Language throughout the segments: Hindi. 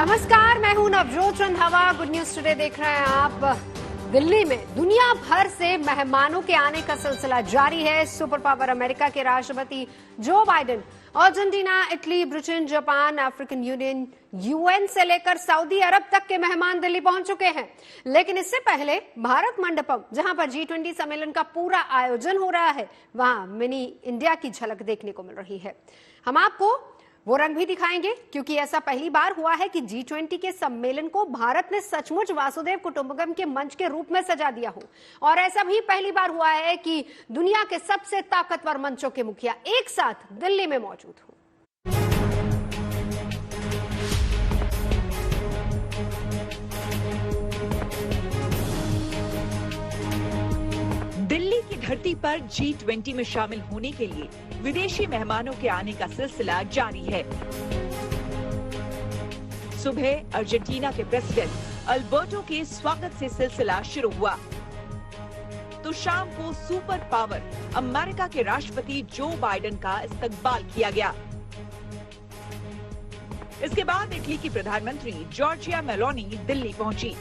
नमस्कार, मैं हूं Navjot Randhawa. Good news today देख रहे हैं आप। दिल्ली में दुनिया भर से मेहमानों के आने का सिलसिला जारी है। सुपर पावर अमेरिका के राष्ट्रपति Joe Biden Argentina, Italy, Britain, Japan, African union, UN से लेकर सऊदी अरब तक के मेहमान दिल्ली पहुंच चुके हैं। लेकिन इससे पहले भारत मंडपम, जहां पर G20 सम्मेलन का पूरा आयोजन हो रहा है, वहां मिनी इंडिया की झलक देखने को मिल रही है। हम आपको वो रंग भी दिखाएंगे, क्योंकि ऐसा पहली बार हुआ है कि G20 के सम्मेलन को भारत ने सचमुच वासुदेव कुटुंबकम के मंच के रूप में सजा दिया हो। और ऐसा भी पहली बार हुआ है कि दुनिया के सबसे ताकतवर मंचों के मुखिया एक साथ दिल्ली में मौजूद हो। दिल्ली की धरती पर G20 में शामिल होने के लिए विदेशी मेहमानों के आने का सिलसिला जारी है। सुबह अर्जेंटीना के प्रेसिडेंट अल्बर्टो के स्वागत से सिलसिला शुरू हुआ, तो शाम को सुपर पावर अमेरिका के राष्ट्रपति जो बाइडेन का इस्तकबाल किया गया। इसके बाद इटली की प्रधानमंत्री जॉर्जिया मेलोनी दिल्ली पहुंची।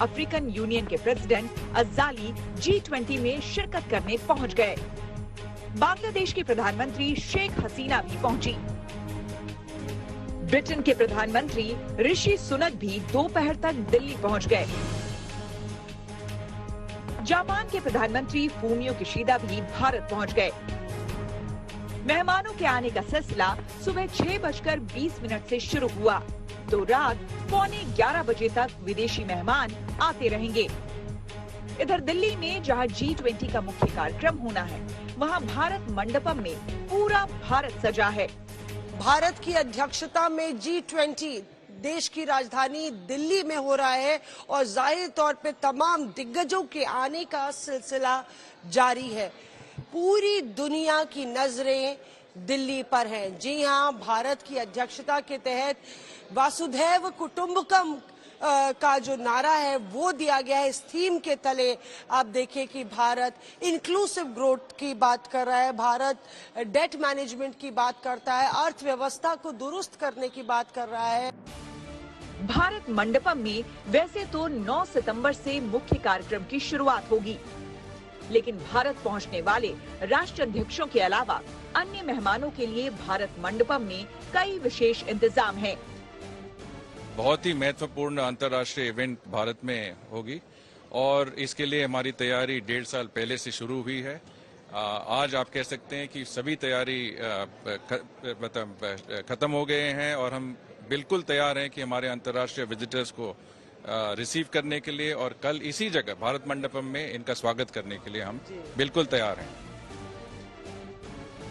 अफ्रीकन यूनियन के प्रेसिडेंट अज़ाली G20 में शिरकत करने पहुंच गए। बांग्लादेश की प्रधानमंत्री शेख हसीना भी पहुंची। ब्रिटेन के प्रधानमंत्री ऋषि सुनक भी दोपहर तक दिल्ली पहुंच गए। जापान के प्रधानमंत्री फूमियो किशिदा भी भारत पहुंच गए। मेहमानों के आने का सिलसिला सुबह 6:20 से शुरू हुआ, तो रात 11:15 बजे तक विदेशी मेहमान आते रहेंगे। इधर दिल्ली में जहां G20 का मुख्य कार्यक्रम होना है, वहां भारत मंडपम में पूरा भारत सजा है। भारत की अध्यक्षता में G20 देश की राजधानी दिल्ली में हो रहा है और जाहिर तौर पे तमाम दिग्गजों के आने का सिलसिला जारी है। पूरी दुनिया की नजरें दिल्ली पर हैं। जी हाँ, भारत की अध्यक्षता के तहत वासुधैव कुटुंबकम का जो नारा है वो दिया गया है। इस थीम के तले आप देखिए कि भारत इंक्लूसिव ग्रोथ की बात कर रहा है, भारत डेट मैनेजमेंट की बात करता है, अर्थव्यवस्था को दुरुस्त करने की बात कर रहा है। भारत मंडपम में वैसे तो 9 सितंबर से मुख्य कार्यक्रम की शुरुआत होगी, लेकिन भारत पहुंचने वाले राष्ट्राध्यक्षों के अलावा अन्य मेहमानों के लिए भारत मंडपम में कई विशेष इंतजाम हैं। बहुत ही महत्वपूर्ण अंतर्राष्ट्रीय इवेंट भारत में होगी और इसके लिए हमारी तैयारी 1.5 साल पहले से शुरू हुई है। आज आप कह सकते हैं कि सभी तैयारी खत्म हो गए हैं और हम बिल्कुल तैयार हैं कि हमारे अंतर्राष्ट्रीय विजिटर्स को रिसीव करने के लिए और कल इसी जगह भारत मंडपम में इनका स्वागत करने के लिए हम बिल्कुल तैयार हैं।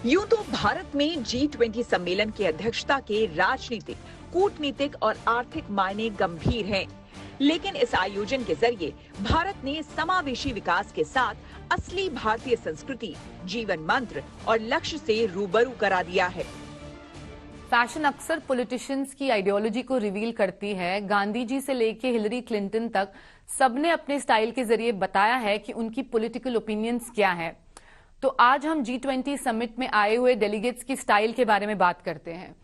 यूं तो भारत में G20 सम्मेलन की अध्यक्षता के राजनीतिक, कूटनीतिक और आर्थिक मायने गंभीर हैं, लेकिन इस आयोजन के जरिए भारत ने समावेशी विकास के साथ असली भारतीय संस्कृति, जीवन मंत्र और लक्ष्य से रूबरू करा दिया है। फैशन अक्सर पॉलिटिशियंस की आइडियोलॉजी को रिवील करती है। गांधी जी से लेके हिलरी क्लिंटन तक सबने अपने स्टाइल के जरिए बताया है कि उनकी पॉलिटिकल ओपिनियंस क्या है। तो आज हम G20 समिट में आए हुए डेलीगेट्स की स्टाइल के बारे में बात करते हैं।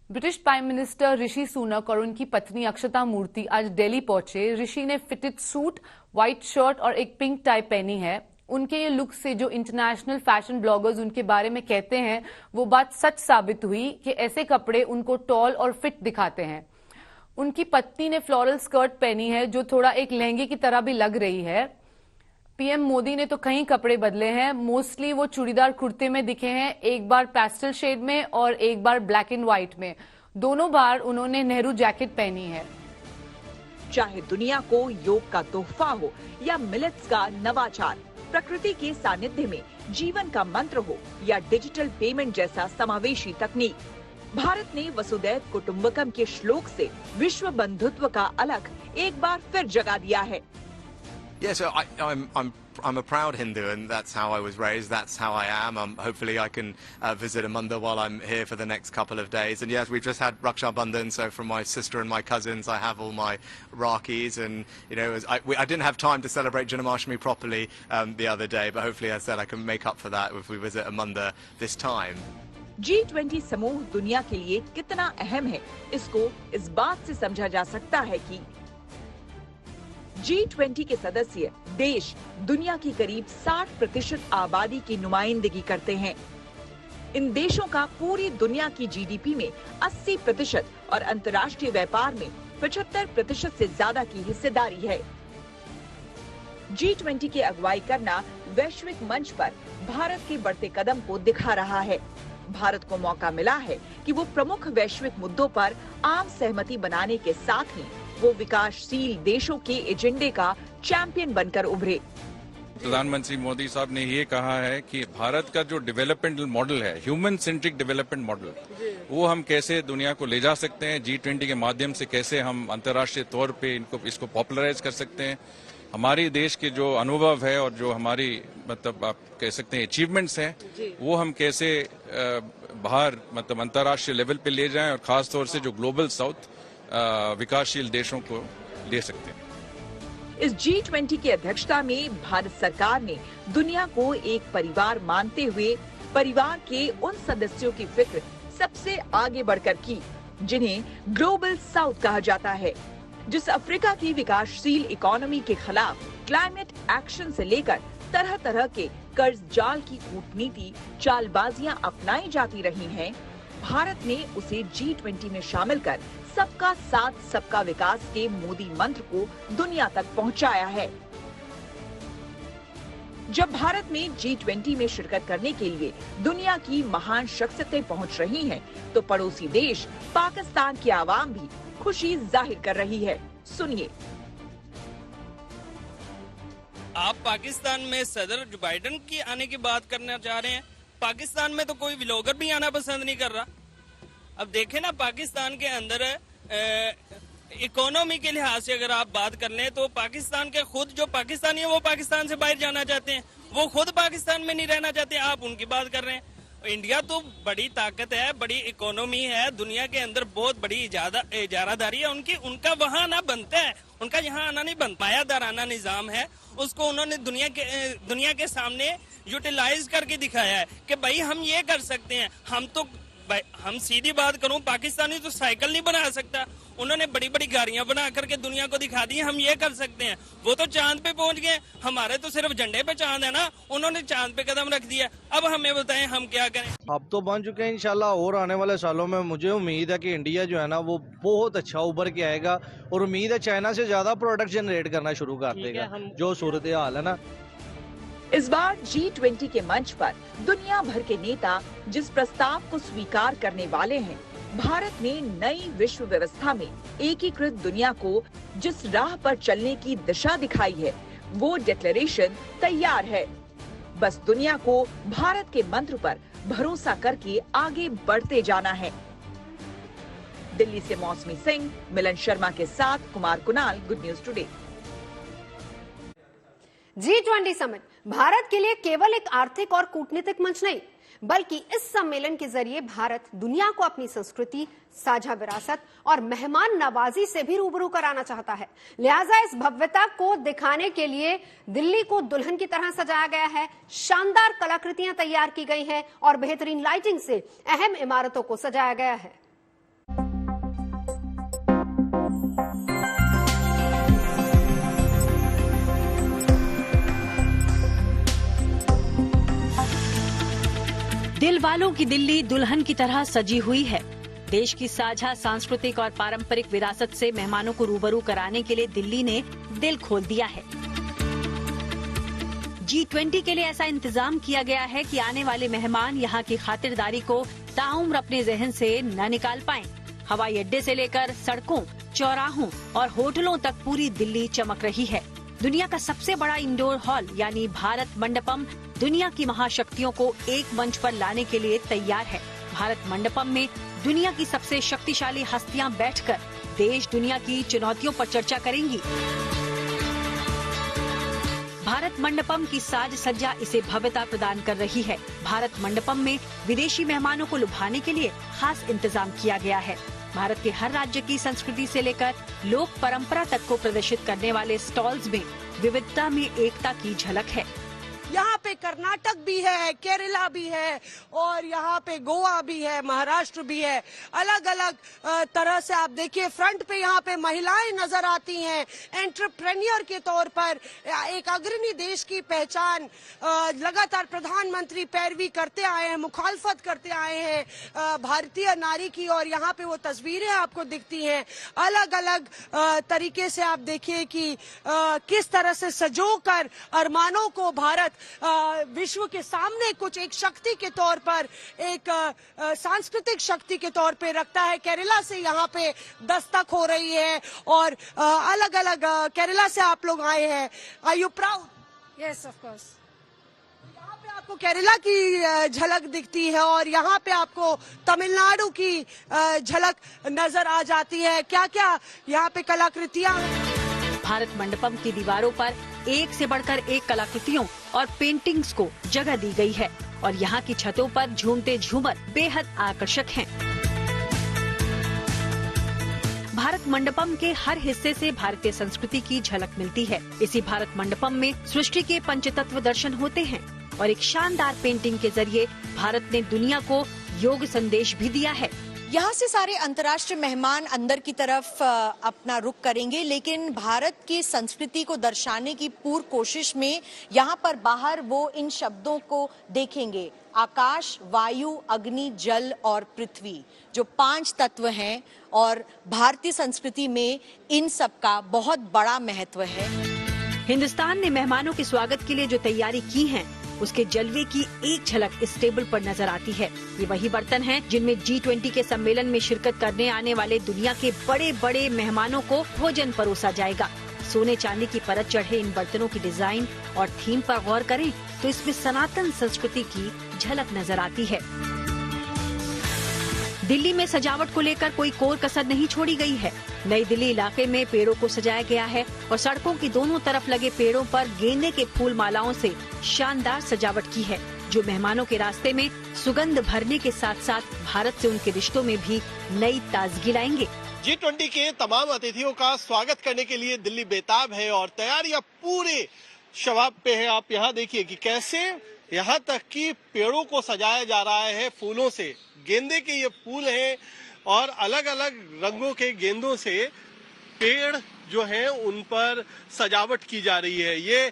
British prime minister Rishi Sunak और उनकी पत्नी अक्षता मूर्ति आज दिल्ली पहुंचे। ऋषि ने फिटेड सूट, व्हाइट शर्ट और एक पिंक टाई पहनी है। उनके ये लुक से जो इंटरनेशनल फैशन ब्लॉगर्स उनके बारे में कहते हैं, वो बात सच साबित हुई कि ऐसे कपड़े उनको टॉल और फिट दिखाते हैं। उनकी पत्नी ने फ्लोरल स्कर्ट पहनी है, जो थोड़ा एक लहंगे की तरह भी लग रही है। पीएम मोदी ने तो कई कपड़े बदले हैं। मोस्टली वो चूड़ीदार कुर्ते में दिखे हैं, एक बार पेस्टल शेड में और एक बार ब्लैक एंड व्हाइट में। दोनों बार उन्होंने नेहरू जैकेट पहनी है। चाहे दुनिया को योग का तोहफा हो या मिलेट्स का नवाचार, प्रकृति के सानिध्य में जीवन का मंत्र हो या डिजिटल पेमेंट जैसा समावेशी तकनीक, भारत ने वसुधैव कुटुंबकम के श्लोक से विश्व बंधुत्व का अलख एक बार फिर जगा दिया है। Yeah, so I'm a proud Hindu, and that's how I was raised. That's how I am. Hopefully, I can visit Amanda while I'm here for the next couple of days. And yes, we've just had Raksha Bandhan, so from my sister and my cousins, I have all my Rakis. And you know, I didn't have time to celebrate Janmashtami properly the other day, but hopefully, as I said, I can make up for that if we visit Amanda this time. G20 समूह दुनिया के लिए कितना अहम है, इसको इस बात से समझा जा सकता है कि G20 के सदस्य देश दुनिया की करीब 60% आबादी की नुमाइंदगी करते हैं। इन देशों का पूरी दुनिया की जीडीपी में 80% और अंतर्राष्ट्रीय व्यापार में 75% से ज्यादा की हिस्सेदारी है। G20 की अगुवाई करना वैश्विक मंच पर भारत के बढ़ते कदम को दिखा रहा है। भारत को मौका मिला है कि वो प्रमुख वैश्विक मुद्दों पर आम सहमति बनाने के साथ ही वो विकासशील देशों के एजेंडे का चैंपियन बनकर उभरे। प्रधानमंत्री मोदी साहब ने ये कहा है कि भारत का जो डेवलपमेंटल मॉडल है, ह्यूमन सेंट्रिक डेवलपमेंट मॉडल, वो हम कैसे दुनिया को ले जा सकते हैं, G20 के माध्यम से कैसे हम अंतर्राष्ट्रीय तौर पे इसको पॉपुलराइज कर सकते हैं। हमारी देश के जो अनुभव है और जो हमारी मतलब आप कह सकते हैं अचीवमेंट्स हैं, वो हम कैसे बाहर मतलब अंतर्राष्ट्रीय लेवल पे ले जाएं और खास तौर से जो ग्लोबल साउथ विकासशील देशों को ले सकते हैं। इस G20 की अध्यक्षता में भारत सरकार ने दुनिया को एक परिवार मानते हुए परिवार के उन सदस्यों की फिक्र सबसे आगे बढ़कर की जिन्हें ग्लोबल साउथ कहा जाता है, जिस अफ्रीका की विकासशील इकोनॉमी के खिलाफ क्लाइमेट एक्शन से लेकर तरह तरह के कर्ज जाल की कूटनीति चालबाजियां अपनाई जाती रही हैं, भारत ने उसे G20 में शामिल कर सबका साथ सबका विकास के मोदी मंत्र को दुनिया तक पहुंचाया है। जब भारत में G20 में शिरकत करने के लिए दुनिया की महान शख्सियतें पहुंच रही हैं, तो पड़ोसी देश पाकिस्तान की आवाम भी खुशी जाहिर कर रही है। सुनिए। आप पाकिस्तान में सदर जो बाइडेन की आने की बात करना चाह रहे हैं, पाकिस्तान में तो कोई व्लॉगर भी आना पसंद नहीं कर रहा। अब देखें ना, पाकिस्तान के अंदर इकोनॉमी के लिहाज से अगर आप बात कर लें तो पाकिस्तान के खुद जो पाकिस्तानी है वो पाकिस्तान से बाहर जाना चाहते हैं, वो खुद पाकिस्तान में नहीं रहना चाहते। आप उनकी बात कर रहे हैं। इंडिया तो बड़ी ताकत है, बड़ी इकोनॉमी है, दुनिया के अंदर बहुत बड़ी इजारादारी है उनकी, उनका वहाँ आना बनता है, उनका यहाँ आना नहीं बनता। मायादाराना निजाम है, उसको उन्होंने दुनिया के सामने यूटिलाइज करके दिखाया है कि भाई हम ये कर सकते हैं। हम सीधी बात करूं, पाकिस्तानी तो साइकिल नहीं बना सकता, उन्होंने बड़ी बड़ी गाड़ियां बना करके दुनिया को दिखा दी हम ये कर सकते हैं। वो तो चांद पे पहुंच गए, हमारे तो सिर्फ झंडे पे चांद है ना, उन्होंने चांद पे कदम रख दिया। अब हमें बताएं हम क्या करें। अब तो बन चुके हैं, इंशाल्लाह और आने वाले सालों में मुझे उम्मीद है कि इंडिया जो है ना वो बहुत अच्छा उभर के आएगा और उम्मीद है चाइना से ज्यादा प्रोडक्ट जनरेट करना शुरू कर देगा, जो सूरत हाल है ना। इस बार G20 के मंच पर दुनिया भर के नेता जिस प्रस्ताव को स्वीकार करने वाले हैं, भारत ने नई विश्व व्यवस्था में एकीकृत दुनिया को जिस राह पर चलने की दिशा दिखाई है, वो डिक्लेरेशन तैयार है। बस दुनिया को भारत के मंत्र पर भरोसा करके आगे बढ़ते जाना है। दिल्ली से मौसमी सिंह, मिलन शर्मा के साथ Kumar Kunal, good news today. G20 summit Bharat के लिए केवल एक आर्थिक और कूटनीतिक मंच नहीं, बल्कि इस सम्मेलन के जरिए भारत दुनिया को अपनी संस्कृति, साझा विरासत और मेहमान नवाजी से भी रूबरू कराना चाहता है। लिहाजा इस भव्यता को दिखाने के लिए दिल्ली को दुल्हन की तरह सजाया गया है, शानदार कलाकृतियां तैयार की गई हैं और बेहतरीन लाइटिंग से अहम इमारतों को सजाया गया है। दिल वालों की दिल्ली दुल्हन की तरह सजी हुई है। देश की साझा सांस्कृतिक और पारंपरिक विरासत से मेहमानों को रूबरू कराने के लिए दिल्ली ने दिल खोल दिया है। G20 के लिए ऐसा इंतजाम किया गया है कि आने वाले मेहमान यहाँ की खातिरदारी को ताउम्र अपने जहन से न निकाल पाएं। हवाई अड्डे से लेकर सड़कों, चौराहों और होटलों तक पूरी दिल्ली चमक रही है। दुनिया का सबसे बड़ा इंडोर हॉल यानी भारत मंडपम दुनिया की महाशक्तियों को एक मंच पर लाने के लिए तैयार है। भारत मंडपम में दुनिया की सबसे शक्तिशाली हस्तियां बैठकर देश दुनिया की चुनौतियों पर चर्चा करेंगी। भारत मंडपम की साज सज्जा इसे भव्यता प्रदान कर रही है। भारत मंडपम में विदेशी मेहमानों को लुभाने के लिए खास इंतजाम किया गया है। भारत के हर राज्य की संस्कृति से लेकर लोक परंपरा तक को प्रदर्शित करने वाले स्टॉल्स में विविधता में एकता की झलक है। यहाँ पे पे कर्नाटक भी है, केरला भी है और यहाँ पे गोवा भी है, महाराष्ट्र भी है। अलग अलग तरह से आप देखिए फ्रंट पे यहाँ पे महिलाएं नजर आती हैं एंटरप्रेन्योर के तौर पर, एक अग्रणी देश की पहचान। लगातार प्रधानमंत्री पैरवी करते आए हैं, मुखालफत करते आए हैं भारतीय नारी की, और यहाँ पे वो तस्वीरें आपको दिखती हैं। अलग अलग तरीके से आप देखिए कि किस तरह से सजोकर अरमानों को भारत विश्व के सामने कुछ एक शक्ति के तौर पर, एक सांस्कृतिक शक्ति के तौर पे रखता है। केरला से यहाँ पे दस्तक हो रही है और अलग अलग केरला से आप लोग आए हैं। Are you proud? Yes, of course. यहाँ पे आपको केरला की झलक दिखती है और यहाँ पे आपको तमिलनाडु की झलक नजर आ जाती है। क्या क्या यहाँ पे कलाकृतियाँ हैं? भारत मंडपम की दीवारों पर एक से बढ़कर एक कलाकृतियों और पेंटिंग्स को जगह दी गई है और यहाँ की छतों पर झूमते झूमर बेहद आकर्षक हैं। भारत मंडपम के हर हिस्से से भारतीय संस्कृति की झलक मिलती है। इसी भारत मंडपम में सृष्टि के पंचतत्व दर्शन होते हैं और एक शानदार पेंटिंग के जरिए भारत ने दुनिया को योग संदेश भी दिया है। यहाँ से सारे अंतर्राष्ट्रीय मेहमान अंदर की तरफ अपना रुख करेंगे, लेकिन भारत की संस्कृति को दर्शाने की पूर्ण कोशिश में यहाँ पर बाहर वो इन शब्दों को देखेंगे, आकाश, वायु, अग्नि, जल और पृथ्वी, जो 5 तत्व हैं और भारतीय संस्कृति में इन सब का बहुत बड़ा महत्व है। हिंदुस्तान ने मेहमानों के स्वागत के लिए जो तैयारी की है उसके जलवे की एक झलक इस टेबल पर नजर आती है। ये वही बर्तन हैं जिनमें G20 के सम्मेलन में शिरकत करने आने वाले दुनिया के बड़े बड़े मेहमानों को भोजन परोसा जाएगा। सोने चांदी की परत चढ़े इन बर्तनों की डिजाइन और थीम पर गौर करें तो इसमें सनातन संस्कृति की झलक नजर आती है। दिल्ली में सजावट को लेकर कोई कोर कसर नहीं छोड़ी गई है। नई दिल्ली इलाके में पेड़ों को सजाया गया है और सड़कों की दोनों तरफ लगे पेड़ों पर गेंदे के फूल मालाओं से शानदार सजावट की है, जो मेहमानों के रास्ते में सुगंध भरने के साथ साथ भारत से उनके रिश्तों में भी नई ताजगी लाएंगे। G20 के तमाम अतिथियों का स्वागत करने के लिए दिल्ली बेताब है और तैयारियां पूरे शबाब पे है। आप यहाँ देखिए कि कैसे यहाँ तक कि पेड़ों को सजाया जा रहा है फूलों से। गेंदे के ये फूल हैं और अलग अलग रंगों के गेंदों से पेड़ जो हैं उन पर सजावट की जा रही है। ये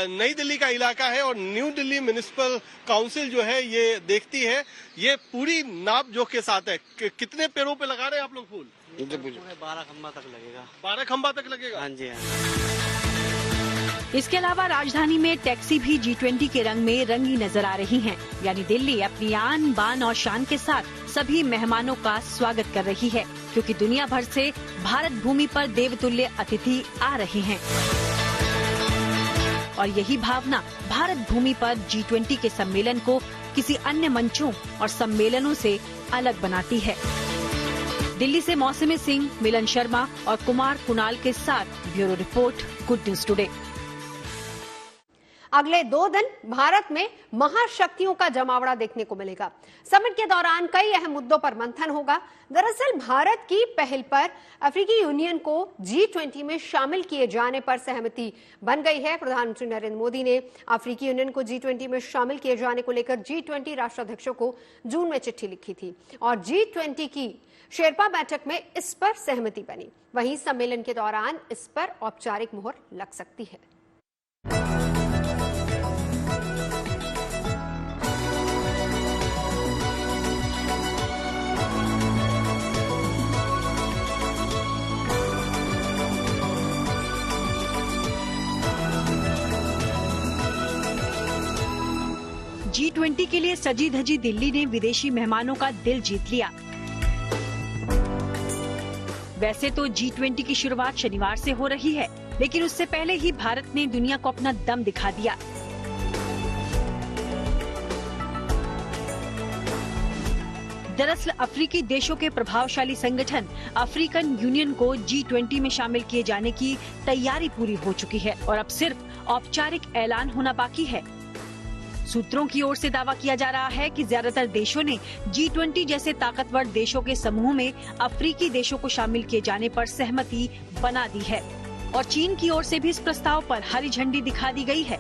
नई दिल्ली का इलाका है और न्यू दिल्ली म्युनिसिपल काउंसिल जो है ये देखती है। ये पूरी नाप जोख के साथ है। कितने पेड़ों पे लगा रहे हैं आप लोग फूल? 12 खंबा तक लगेगा। 12 खंबा तक लगेगा? हाँ जी, हाँ। इसके अलावा राजधानी में टैक्सी भी G20 के रंग में रंगी नजर आ रही हैं। यानी दिल्ली अपनी आन बान और शान के साथ सभी मेहमानों का स्वागत कर रही है, क्योंकि दुनिया भर से भारत भूमि पर देवतुल्य अतिथि आ रहे हैं और यही भावना भारत भूमि पर G20 के सम्मेलन को किसी अन्य मंचों और सम्मेलनों से अलग बनाती है। दिल्ली से मौसमी सिंह, मिलन शर्मा और कुमार कुणाल के साथ bureau report, good news today. अगले 2 दिन भारत में महाशक्तियों का जमावड़ा देखने को मिलेगा। समिट के दौरान कई अहम मुद्दों पर मंथन होगा। दरअसल भारत की पहल पर अफ्रीकी यूनियन को G20 में शामिल किए जाने पर सहमति बन गई है। प्रधानमंत्री नरेंद्र मोदी ने अफ्रीकी यूनियन को G20 में शामिल किए जाने को लेकर G20 राष्ट्राध्यक्षों को जून में चिट्ठी लिखी थी और G20 की शेरपा बैठक में इस पर सहमति बनी। वहीं सम्मेलन के दौरान इस पर औपचारिक मुहर लग सकती है। G20 के लिए सजी धजी दिल्ली ने विदेशी मेहमानों का दिल जीत लिया। वैसे तो G20 की शुरुआत शनिवार से हो रही है, लेकिन उससे पहले ही भारत ने दुनिया को अपना दम दिखा दिया। दरअसल अफ्रीकी देशों के प्रभावशाली संगठन अफ्रीकन यूनियन को G20 में शामिल किए जाने की तैयारी पूरी हो चुकी है और अब सिर्फ औपचारिक ऐलान होना बाकी है। सूत्रों की ओर से दावा किया जा रहा है कि ज्यादातर देशों ने G20 जैसे ताकतवर देशों के समूह में अफ्रीकी देशों को शामिल किए जाने पर सहमति बना दी है और चीन की ओर से भी इस प्रस्ताव पर हरी झंडी दिखा दी गई है।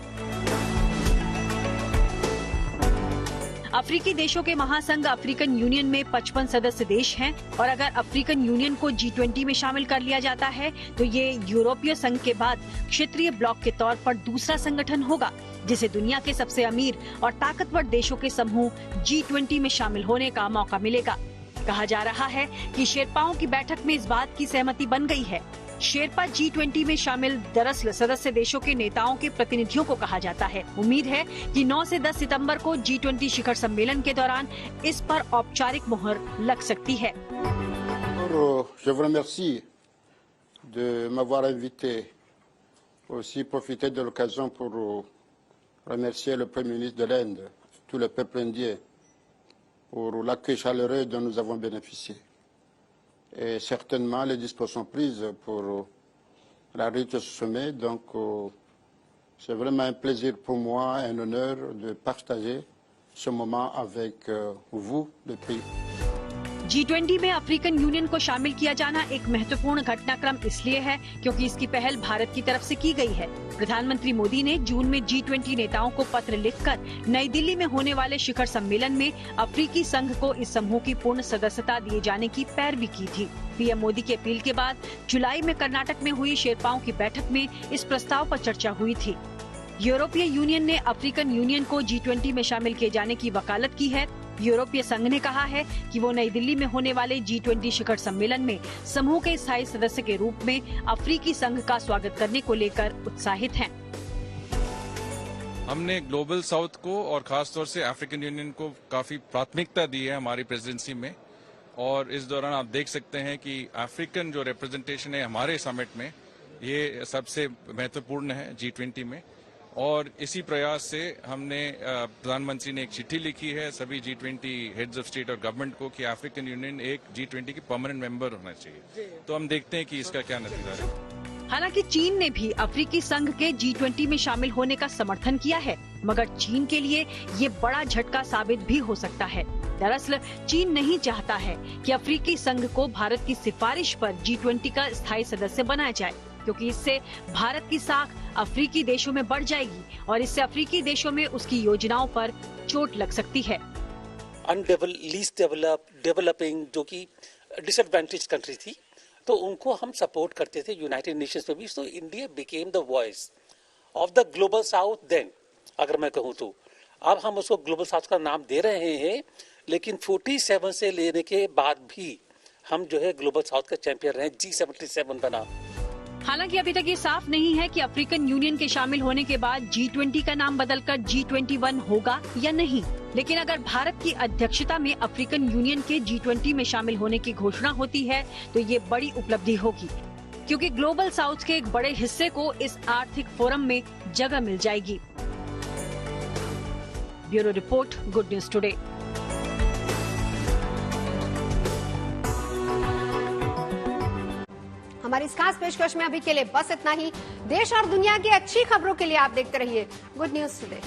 अफ्रीकी देशों के महासंघ अफ्रीकन यूनियन में 55 सदस्य देश हैं और अगर अफ्रीकन यूनियन को G20 में शामिल कर लिया जाता है तो ये यूरोपीय संघ के बाद क्षेत्रीय ब्लॉक के तौर पर दूसरा संगठन होगा जिसे दुनिया के सबसे अमीर और ताकतवर देशों के समूह G20 में शामिल होने का मौका मिलेगा। कहा जा रहा है कि शेरपाओं की बैठक में इस बात की सहमति बन गई है। शेरपा G20 में शामिल दरअसल सदस्य देशों के नेताओं के प्रतिनिधियों को कहा जाता है। उम्मीद है कि 9 से 10 सितंबर को G20 शिखर सम्मेलन के दौरान इस पर औपचारिक मुहर लग सकती है। Je vous remercie de m'avoir invité, aussi profiter de l'occasion pour remercier le Premier ministre de l'Inde, tout le peuple indien, pour l'accueil chaleureux dont nous avons bénéficié. Et certainement les dispositions prises pour la réussite de ce sommet. Donc c'est vraiment un plaisir pour moi, un honneur de partager ce moment avec vous, le pays. G20 में अफ्रीकन यूनियन को शामिल किया जाना एक महत्वपूर्ण घटनाक्रम इसलिए है क्योंकि इसकी पहल भारत की तरफ से की गई है। प्रधानमंत्री मोदी ने जून में G20 नेताओं को पत्र लिखकर नई दिल्ली में होने वाले शिखर सम्मेलन में अफ्रीकी संघ को इस समूह की पूर्ण सदस्यता दिए जाने की पैरवी की थी। पीएम मोदी की अपील के बाद जुलाई में कर्नाटक में हुई शेरपाओं की बैठक में इस प्रस्ताव पर चर्चा हुई थी। यूरोपीय यूनियन ने अफ्रीकन यूनियन को G20 में शामिल किए जाने की वकालत की है। यूरोपीय संघ ने कहा है कि वो नई दिल्ली में होने वाले G20 शिखर सम्मेलन में समूह के स्थायी सदस्य के रूप में अफ्रीकी संघ का स्वागत करने को लेकर उत्साहित हैं। हमने ग्लोबल साउथ को और खास तौर से अफ्रीकन यूनियन को काफी प्राथमिकता दी है हमारी प्रेसिडेंसी में, और इस दौरान आप देख सकते हैं कि अफ्रीकन जो रिप्रेजेंटेशन है हमारे समिट में ये सबसे महत्वपूर्ण है G20 में। और इसी प्रयास से हमने प्रधानमंत्री ने एक चिट्ठी लिखी है सभी G20 हेड्स ऑफ स्टेट और गवर्नमेंट को कि अफ्रीकन यूनियन एक G20 की परमानेंट मेंबर होना चाहिए। तो हम देखते हैं कि इसका क्या नतीजा है। हालांकि चीन ने भी अफ्रीकी संघ के G20 में शामिल होने का समर्थन किया है, मगर चीन के लिए ये बड़ा झटका साबित भी हो सकता है। दरअसल चीन नहीं चाहता है कि अफ्रीकी संघ को भारत की सिफारिश पर G20 का स्थायी सदस्य बनाया जाए, क्योंकि इससे भारत की साख अफ्रीकी देशों में बढ़ जाएगी और इससे अफ्रीकी देशों में उसकी योजनाओं पर चोट लग सकती है। लीस्ट डेवलपिंग जो कि डिसएडवांटेज कंट्री थी, तो उनको हम सपोर्ट करते थे यूनाइटेड नेशंस में भी। तो India became the voice of the global south then, अगर मैं कहूँ तो। अब हम उसको ग्लोबल साउथ का नाम दे रहे हैं, लेकिन 47 से लेने के बाद भी हम जो है ग्लोबल साउथ का चैंपियन रहे। G77 बना। हालांकि अभी तक ये साफ नहीं है कि अफ्रीकन यूनियन के शामिल होने के बाद G20 का नाम बदलकर G21 होगा या नहीं। लेकिन अगर भारत की अध्यक्षता में अफ्रीकन यूनियन के G20 में शामिल होने की घोषणा होती है तो ये बड़ी उपलब्धि होगी, क्योंकि ग्लोबल साउथ के एक बड़े हिस्से को इस आर्थिक फोरम में जगह मिल जाएगी। Bureau report, good news today. हमारी इस खास पेशकश में अभी के लिए बस इतना ही। देश और दुनिया की अच्छी खबरों के लिए आप देखते रहिए गुड न्यूज टुडे।